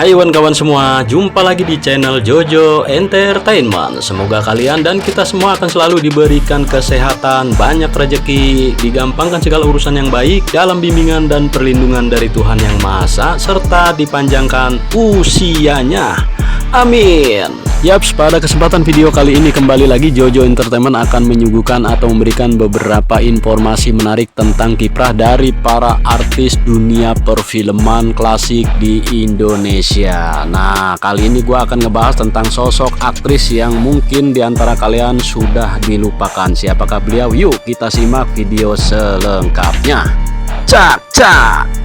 Hai kawan-kawan semua, jumpa lagi di channel Jojo Entertainment. Semoga kalian dan kita semua akan selalu diberikan kesehatan, banyak rezeki, digampangkan segala urusan yang baik dalam bimbingan dan perlindungan dari Tuhan Yang Maha Esa, serta dipanjangkan usianya. Amin. Yaps, pada kesempatan video kali ini kembali lagi Jojo Entertainment akan menyuguhkan atau memberikan beberapa informasi menarik tentang kiprah dari para artis dunia perfilman klasik di Indonesia. Nah, kali ini gue akan ngebahas tentang sosok aktris yang mungkin diantara kalian sudah dilupakan. Siapakah beliau? Yuk kita simak video selengkapnya. Cak cak.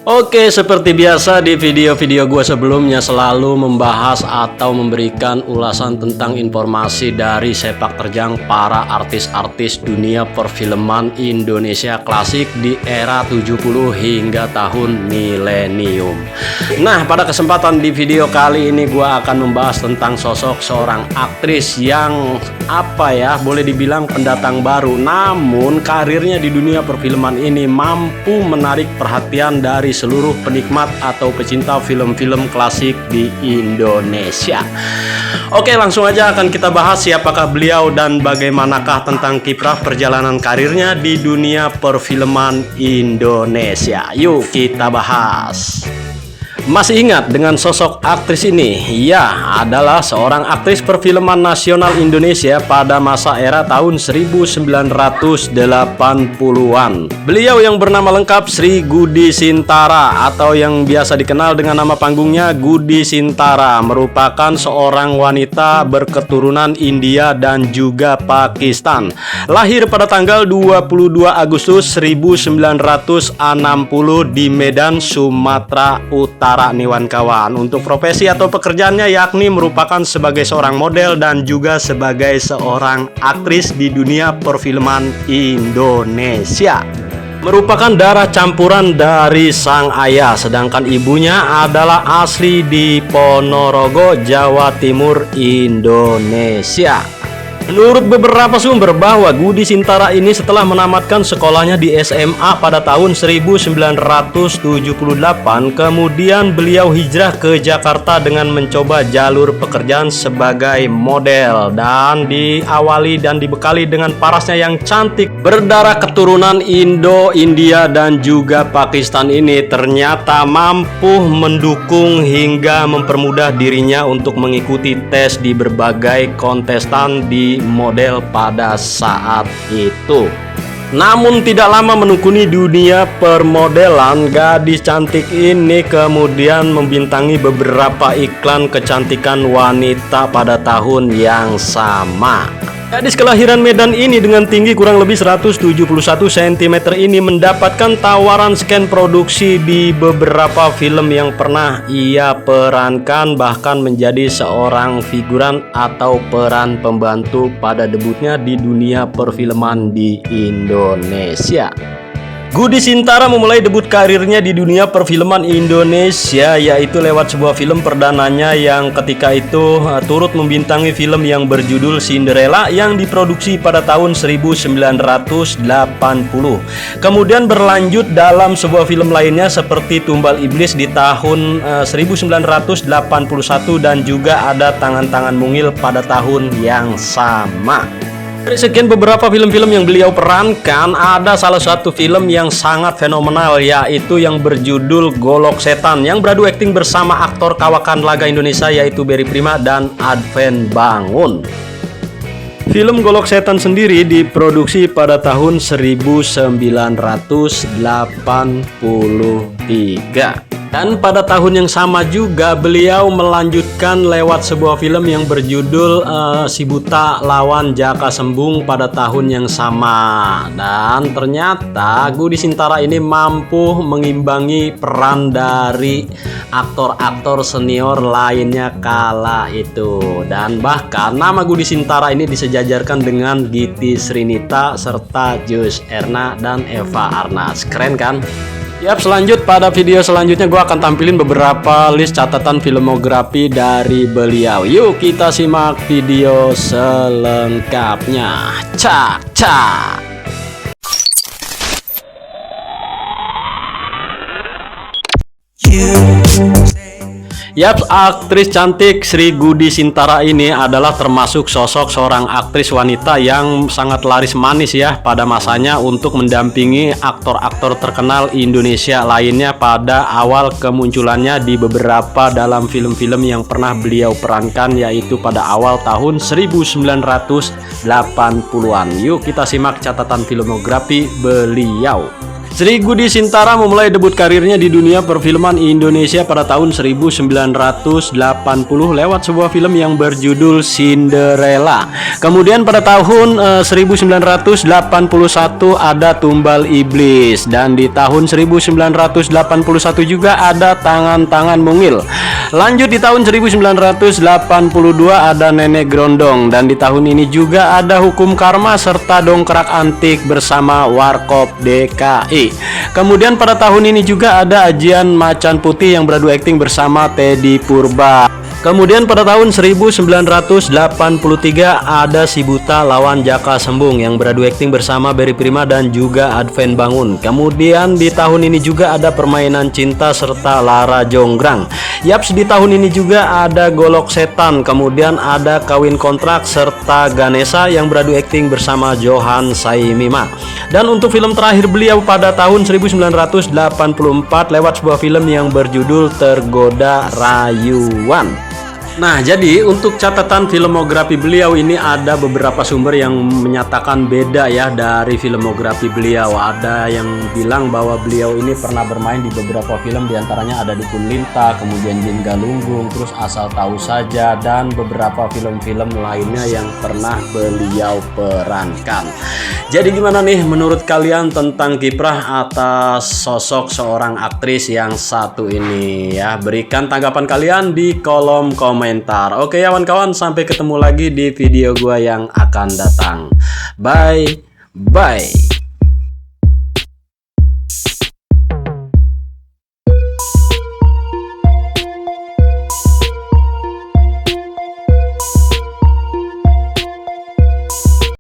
Oke, seperti biasa di video-video gue sebelumnya selalu membahas atau memberikan ulasan tentang informasi dari sepak terjang para artis-artis dunia perfilman Indonesia klasik di era 70 hingga tahun milenium. Nah, pada kesempatan di video kali ini gue akan membahas tentang sosok seorang aktris yang boleh dibilang pendatang baru, namun karirnya di dunia perfilman ini mampu menarik perhatian dari seluruh penikmat atau pecinta film-film klasik di Indonesia. Oke, langsung aja akan kita bahas siapakah beliau dan bagaimanakah tentang kiprah perjalanan karirnya di dunia perfilman Indonesia. Yuk kita bahas. Masih ingat dengan sosok aktris ini? Ya, adalah seorang aktris perfilman nasional Indonesia pada masa era tahun 1980-an. Beliau yang bernama lengkap Sri Gudi Sintara atau yang biasa dikenal dengan nama panggungnya Gudi Sintara, merupakan seorang wanita berketurunan India dan juga Pakistan. Lahir pada tanggal 22 Agustus 1960 di Medan, Sumatera Utara. Nih kawan, untuk profesi atau pekerjaannya yakni merupakan sebagai seorang model dan juga sebagai seorang aktris di dunia perfilman Indonesia. Merupakan darah campuran dari sang ayah, sedangkan ibunya adalah asli di Ponorogo, Jawa Timur, Indonesia. Menurut beberapa sumber bahwa Gudi Sintara ini setelah menamatkan sekolahnya di SMA pada tahun 1978, kemudian beliau hijrah ke Jakarta dengan mencoba jalur pekerjaan sebagai model, dan diawali dan dibekali dengan parasnya yang cantik berdarah keturunan Indo, India dan juga Pakistan ini ternyata mampu mendukung hingga mempermudah dirinya untuk mengikuti tes di berbagai kontestan di model pada saat itu. Namun tidak lama menekuni dunia permodelan, gadis cantik ini kemudian membintangi beberapa iklan kecantikan wanita pada tahun yang sama. Gadis kelahiran Medan ini dengan tinggi kurang lebih 171 cm ini mendapatkan tawaran scan produksi di beberapa film yang pernah ia perankan, bahkan menjadi seorang figuran atau peran pembantu pada debutnya di dunia perfilman di Indonesia. Gudi Sintara memulai debut karirnya di dunia perfilman Indonesia yaitu lewat sebuah film perdananya yang ketika itu turut membintangi film yang berjudul Cinderella yang diproduksi pada tahun 1980. Kemudian berlanjut dalam sebuah film lainnya seperti Tumbal Iblis di tahun 1981 dan juga ada Tangan-Tangan Mungil pada tahun yang sama. Dari sekian beberapa film-film yang beliau perankan, ada salah satu film yang sangat fenomenal yaitu yang berjudul Golok Setan yang beradu akting bersama aktor kawakan laga Indonesia yaitu Berry Prima dan Adven Bangun. Film Golok Setan sendiri diproduksi pada tahun 1983. Dan pada tahun yang sama juga beliau melanjutkan lewat sebuah film yang berjudul Si Buta Lawan Jaka Sembung pada tahun yang sama. Dan ternyata Gudi Sintara ini mampu mengimbangi peran dari aktor-aktor senior lainnya kala itu. Dan bahkan nama Gudi Sintara ini disejajarkan dengan Giti Srinita serta Joyce Erna dan Eva Arnaz. Keren kan? Yap, pada video selanjutnya gue akan tampilin beberapa list catatan filmografi dari beliau. Yuk kita simak video selengkapnya. Cak cak. Yap, aktris cantik Sri Gudi Sintara ini adalah termasuk sosok seorang aktris wanita yang sangat laris manis ya pada masanya untuk mendampingi aktor-aktor terkenal Indonesia lainnya pada awal kemunculannya di beberapa dalam film-film yang pernah beliau perankan, yaitu pada awal tahun 1980-an. Yuk kita simak catatan filmografi beliau. Sri Gudi Sintara memulai debut karirnya di dunia perfilman Indonesia pada tahun 1980 lewat sebuah film yang berjudul Cinderella. Kemudian pada tahun 1981 ada Tumbal Iblis, dan di tahun 1981 juga ada Tangan-Tangan Mungil. Lanjut di tahun 1982 ada Nenek Grondong, dan di tahun ini juga ada Hukum Karma serta Dongkrak Antik bersama Warkop DKI. Kemudian pada tahun ini juga ada Ajian Macan Putih yang beradu akting bersama Teddy Purba. Kemudian pada tahun 1983 ada Si Buta lawan Jaka Sembung yang beradu akting bersama Berry Prima dan juga Adven Bangun. Kemudian di tahun ini juga ada Permainan Cinta serta Lara Jonggrang. Yaps, di tahun ini juga ada Golok Setan, kemudian ada Kawin Kontrak serta Ganesha yang beradu akting bersama Johan Saimima. Dan untuk film terakhir beliau pada tahun 1984 lewat sebuah film yang berjudul Tergoda Rayuan. Nah, jadi untuk catatan filmografi beliau ini ada beberapa sumber yang menyatakan beda ya dari filmografi beliau. Ada yang bilang bahwa beliau ini pernah bermain di beberapa film, diantaranya ada Dukun Lintah, kemudian Jin Galunggung, terus Asal Tahu Saja, dan beberapa film-film lainnya yang pernah beliau perankan. Jadi gimana nih menurut kalian tentang kiprah atas sosok seorang aktris yang satu ini ya? Berikan tanggapan kalian di kolom komentar. Oke ya kawan-kawan, sampai ketemu lagi di video gua yang akan datang. Bye bye.